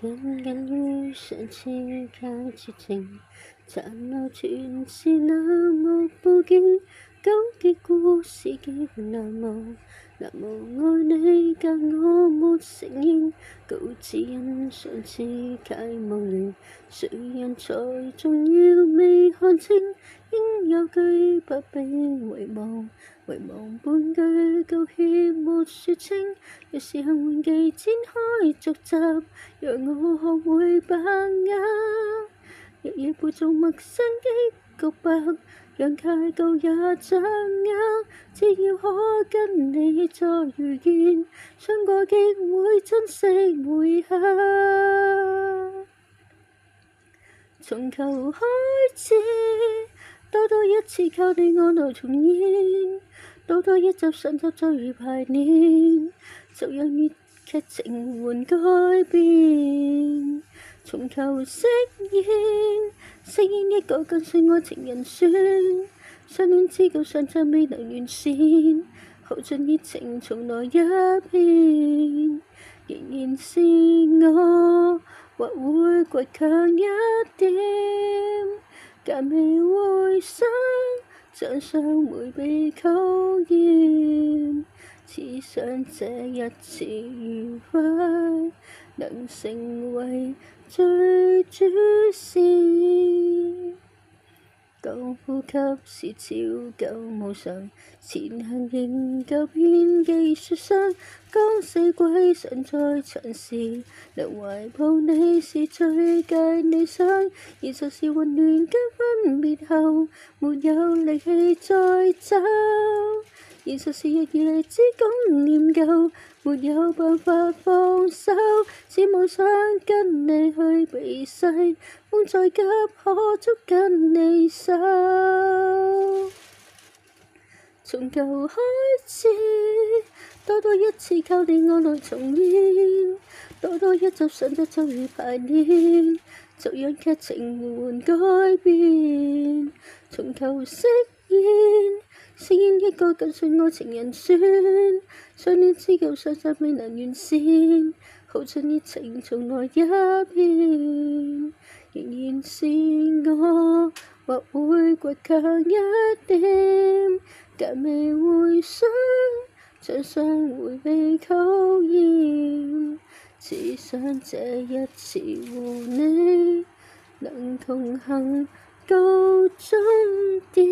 耿耿於上次假絕情，殘留全是那幕布景，糾結故事極難忘。難忘愛你隔我沒承認，告知因上次太茫然，誰人才重要未看清，應有句不必遺忘，遺忘半句告歉沒說清，若是幸運地展開續集，讓我學會把握，若要背誦陌生的告白，讓態度也掌握，只要可跟你再遇見，傷過極會珍惜每刻。從頭開始，多一次靠你我來重演，多一集上集再如排練，就讓粵劇情換改變。從頭飾演一個更算愛情人選，相戀知道上集未能完善，耗盡熱情重來一遍，仍然是我或會倔強一點，但未會想將傷回避考驗，只想這一次愉快能成為最主線。舊呼吸是照舊無常，前行仍舊遍技術上，剛死鬼想再嘗試，能懷抱你是最佳理想。現實是混亂跟分別後，沒有力氣再走。現實是日夜只講念舊，沒有辦法放手，只妄想跟你去避世，風再急可捉緊你手。從頭開始，多一次靠你我來重演，多一集上集就如排練，就讓劇情換改變。從頭飾演一個更信愛情人選，相戀知舊上集未能完善，耗盡熱情重來一遍，仍然是我或會倔強一點，但未會想將傷回避考驗，只想這一次和你能同行到終點。